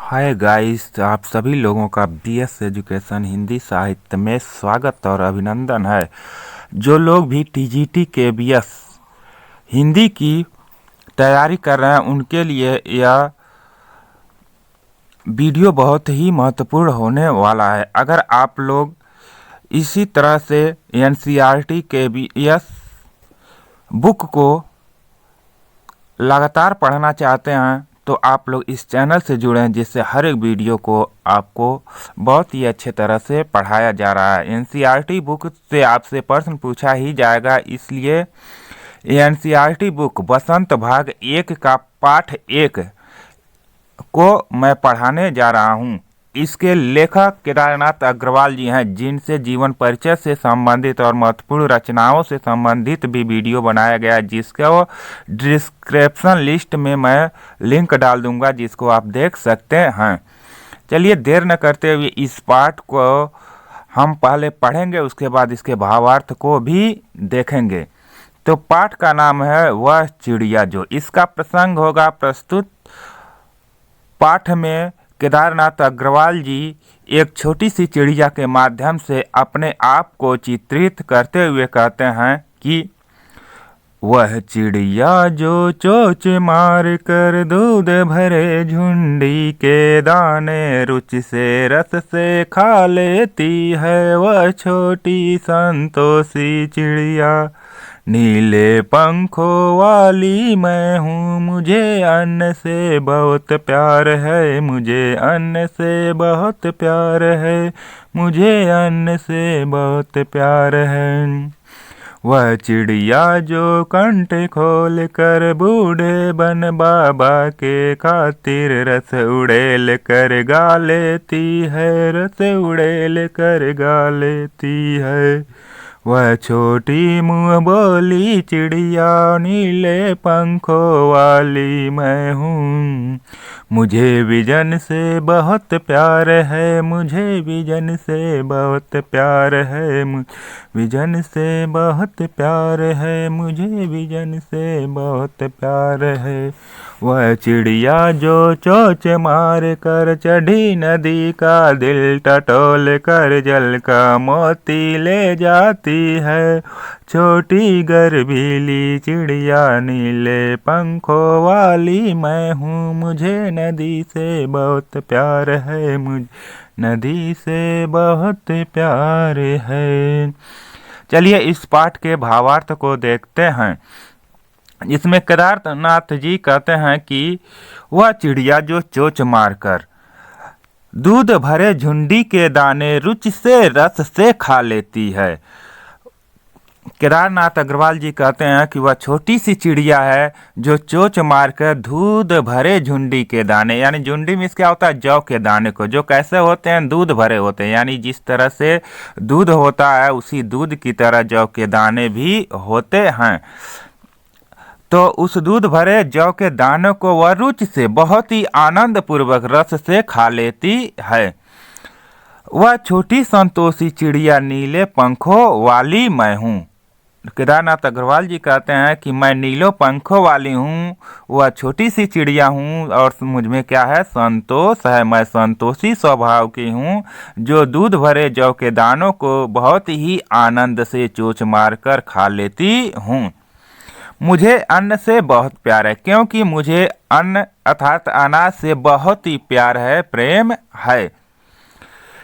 Hi guys, आप सभी लोगों का बीएस एजुकेशन हिंदी साहित्य में स्वागत और अभिनंदन है। जो लोग भी टीजीटी के बीएस हिंदी की तैयारी कर रहे हैं उनके लिए यह वीडियो बहुत ही महत्वपूर्ण होने वाला है। अगर आप लोग इसी तरह से एनसीईआरटी के बीएस बुक को लगातार पढ़ना चाहते हैं तो आप लोग इस चैनल से जुड़ें, जिससे हर एक वीडियो को आपको बहुत ही अच्छे तरह से पढ़ाया जा रहा है। एनसीईआरटी बुक से आपसे प्रश्न पूछा ही जाएगा, इसलिए एनसीईआरटी बुक बसंत भाग 1 का पाठ 1 को मैं पढ़ाने जा रहा हूं। इसके लेखक केदारनाथ अग्रवाल जी हैं, जिनसे जीवन परिचय से संबंधित और महत्वपूर्ण रचनाओं से संबंधित भी वीडियो बनाया गया है, जिसका वो डिस्क्रिप्शन लिस्ट में मैं लिंक डाल दूंगा, जिसको आप देख सकते हैं। चलिए देर न करते हुए इस पाठ को हम पहले पढ़ेंगे, उसके बाद इसके भावार्थ को भी देखेंगे। तो पाठ का नाम है वह चिड़िया जो। इसका प्रसंग होगा प्रस्तुत पाठ में केदारनाथ अग्रवाल जी एक छोटी सी चिड़िया के माध्यम से अपने आप को चित्रित करते हुए कहते हैं कि वह चिड़िया जो चोंच मार कर दूध भरे झुंडी के दाने रुचि से रस से खा लेती है, वह छोटी संतोषी चिड़िया नीले पंखों वाली मैं हूँ, मुझे अन्न से बहुत प्यार है, मुझे अन्न से बहुत प्यार है, मुझे अन्न से बहुत प्यार है। वह चिड़िया जो कंठ खोल कर बूढ़े बन बाबा के खातिर रस उड़ेल कर गा लेती है, रस उड़ेल कर गा लेती है। वह छोटी मुँह बोली चिड़िया नीले पंखों वाली मैं हूँ, मुझे विजन से बहुत प्यार है, मुझे विजन से बहुत प्यार है, विजन से बहुत प्यार है, मुझे विजन से बहुत प्यार है। वह चिड़िया जो चोंच मार कर चढ़ी नदी का दिल टटोल कर जल का मोती ले जाती है, छोटी गर्भीली चिड़िया नीले पंखों वाली मैं हूँ, मुझे नदी से बहुत प्यार है, मुझे नदी से बहुत प्यार है। चलिए इस पाठ के भावार्थ को देखते हैं। इसमें केदारनाथ जी कहते हैं कि वह चिड़िया जो चोंच मारकर दूध भरे झुंडी के दाने रुचि से रस से खा लेती है। केदारनाथ अग्रवाल जी कहते हैं कि वह छोटी सी चिड़िया है जो चोंच मारकर दूध भरे झुंडी के दाने, यानी झुंडी में क्या होता है, जौ के दाने को, जो कैसे होते हैं, दूध भरे होते हैं, यानी जिस तरह से दूध होता है उसी दूध की तरह जौ के दाने भी होते हैं। तो उस दूध भरे जौ के दानों को वह रुचि से बहुत ही आनंद पूर्वक रस से खा लेती है। वह छोटी संतोषी चिड़िया नीले पंखों वाली मैं हूँ। केदारनाथ अग्रवाल जी कहते हैं कि मैं नीलो पंखों वाली हूँ, वह छोटी सी चिड़िया हूँ और मुझ में क्या है, संतोष है। मैं संतोषी स्वभाव की हूँ जो दूध भरे जौ के दानों को बहुत ही आनंद से चोंच मारकर खा लेती हूँ। मुझे अन्न से बहुत प्यार है, क्योंकि मुझे अन्न अर्थात अनाज से बहुत ही प्यार है, प्रेम है।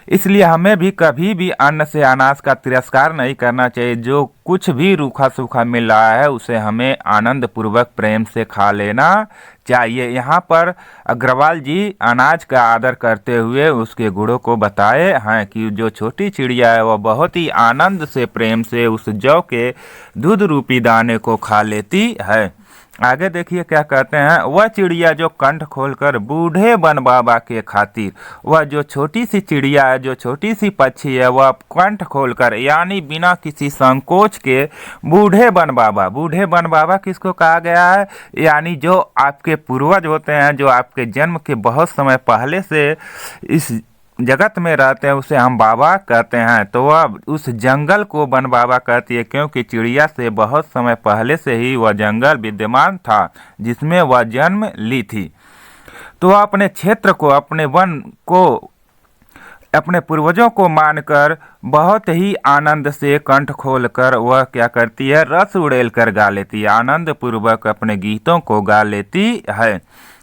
इसलिए हमें भी कभी भी अन्न से अनाज का तिरस्कार नहीं करना चाहिए। जो कुछ भी रूखा सूखा मिल रहा है उसे हमें आनंद पूर्वक प्रेम से खा लेना चाहिए। यहाँ पर अग्रवाल जी अनाज का आदर करते हुए उसके गुणों को बताए हैं कि जो छोटी चिड़िया है वह बहुत ही आनंद से प्रेम से उस जौ के दूध रूपी दाने को खा लेती है। आगे देखिए क्या कहते हैं। वह चिड़िया जो कंठ खोलकर बूढ़े बन बाबा के खातिर, वह जो छोटी सी चिड़िया है, जो छोटी सी पक्षी है, वह कंठ खोलकर यानी बिना किसी संकोच के बूढ़े बन बाबा किसको कहा गया है, यानी जो आपके पूर्वज होते हैं, जो आपके जन्म के बहुत समय पहले से इस जगत में रहते हैं, उसे हम बाबा कहते हैं। तो वह उस जंगल को वन बाबा कहती है, क्योंकि चिड़िया से बहुत समय पहले से ही वह जंगल विद्यमान था जिसमें वह जन्म ली थी। तो वह अपने क्षेत्र को, अपने वन को, अपने पूर्वजों को मानकर बहुत ही आनंद से कंठ खोलकर वह क्या करती है, रस उड़ेल कर गा लेती है, आनंद पूर्वक अपने गीतों को गा लेती है।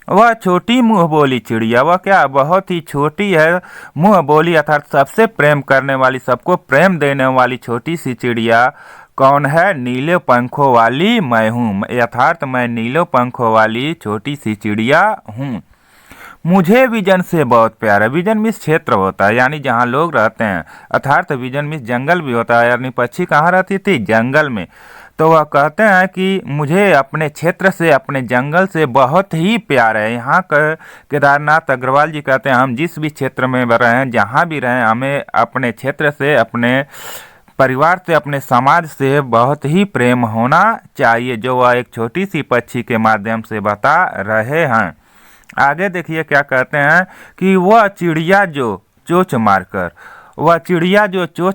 वह छोटी मुँह बोली चिड़िया, वह क्या बहुत ही छोटी है, मुँह बोली अर्थात सबसे प्रेम करने वाली, सबको प्रेम देने वाली छोटी सी चिड़िया कौन है? नीले पंखों वाली मैं हूँ, यथार्थ मैं नीले पंखों वाली छोटी सी चिड़िया हूँ। मुझे विजन से बहुत प्यार है। विजन मीन्स क्षेत्र होता है, यानी जहाँ लोग रहते हैं, अर्थात विजन मीन्स जंगल भी होता है, यानी पक्षी कहाँ रहती थी? जंगल में। तो वह कहते हैं कि मुझे अपने क्षेत्र से, अपने जंगल से बहुत ही प्यार है। यहाँ केदारनाथ अग्रवाल जी कहते हैं, हम जिस भी क्षेत्र में रहें, जहाँ भी रहें, हमें अपने क्षेत्र से, अपने परिवार से, अपने समाज से बहुत ही प्रेम होना चाहिए, जो वह एक छोटी सी पक्षी के माध्यम से बता रहे हैं। आगे देखिए क्या कहते हैं कि वह चिड़िया जो चोंच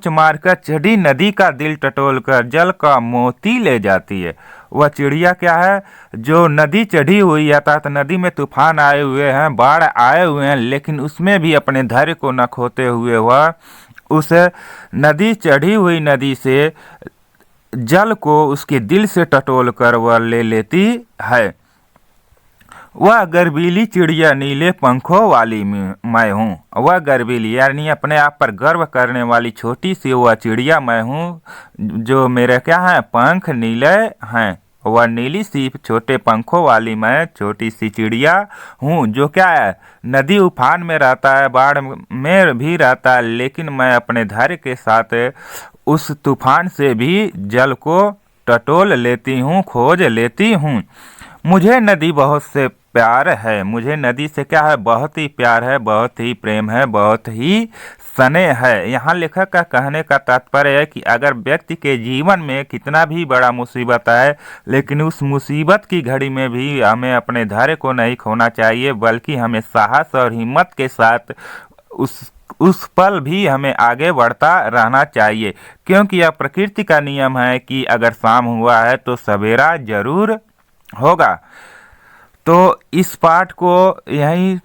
मारकर चढ़ी नदी का दिल टटोलकर जल का मोती ले जाती है। वह चिड़िया क्या है? जो नदी चढ़ी हुई है, अर्थात नदी में तूफान आए हुए हैं, बाढ़ आए हुए हैं, लेकिन उसमें भी अपने धैर्य को न खोते हुए वह उस नदी, चढ़ी हुई नदी से जल को उसके दिल से टटोल कर वह ले लेती है। वह गर्वीली चिड़िया नीले पंखों वाली मैं हूँ। वह गर्वीली यानी अपने आप पर गर्व करने वाली छोटी सी वह चिड़िया मैं हूँ, जो मेरे क्या हैं? पंख नीले हैं। वह नीली सी छोटे पंखों वाली मैं छोटी सी चिड़िया हूँ, जो क्या है? नदी उफान में रहता है, बाढ़ में भी रहता है, लेकिन मैं अपने धैर्य के साथ उस तूफान से भी जल को टटोल लेती हूँ, खोज लेती हूँ। मुझे नदी बहुत से प्यार है। मुझे नदी से क्या है? बहुत ही प्यार है, बहुत ही प्रेम है, बहुत ही स्नेह है। यहाँ लेखक का कहने का तात्पर्य है कि अगर व्यक्ति के जीवन में कितना भी बड़ा मुसीबत आए, लेकिन उस मुसीबत की घड़ी में भी हमें अपने धैर्य को नहीं खोना चाहिए, बल्कि हमें साहस और हिम्मत के साथ उस पल भी हमें आगे बढ़ता रहना चाहिए, क्योंकि यह प्रकृति का नियम है कि अगर शाम हुआ है तो सवेरा जरूर होगा। तो इस पाठ को यहीं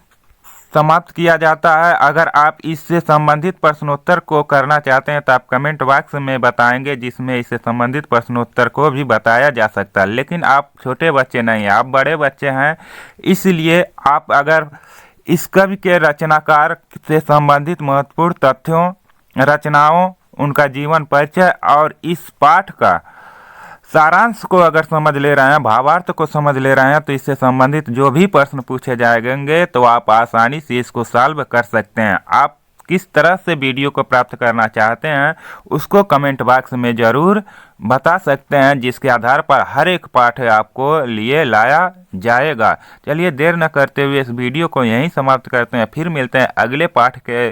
समाप्त किया जाता है। अगर आप इससे संबंधित प्रश्नोत्तर को करना चाहते हैं तो आप कमेंट बॉक्स में बताएंगे, जिसमें इससे संबंधित प्रश्नोत्तर को भी बताया जा सकता है। लेकिन आप छोटे बच्चे नहीं हैं, आप बड़े बच्चे हैं, इसलिए आप अगर इस कवि के रचनाकार से संबंधित महत्वपूर्ण तथ्यों, रचनाओं, उनका जीवन परिचय और इस पाठ का सारांश को अगर समझ ले रहे हैं, भावार्थ को समझ ले रहे हैं, तो इससे संबंधित जो भी प्रश्न पूछे जाएंगे तो आप आसानी से इसको सॉल्व कर सकते हैं। आप किस तरह से वीडियो को प्राप्त करना चाहते हैं उसको कमेंट बॉक्स में ज़रूर बता सकते हैं, जिसके आधार पर हर एक पाठ आपको लिए लाया जाएगा। चलिए देर न करते हुए इस वीडियो को यहीं समाप्त करते हैं, फिर मिलते हैं अगले पाठ के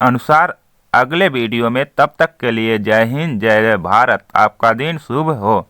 अनुसार अगले वीडियो में। तब तक के लिए जय हिंद, जय भारत। आपका दिन शुभ हो।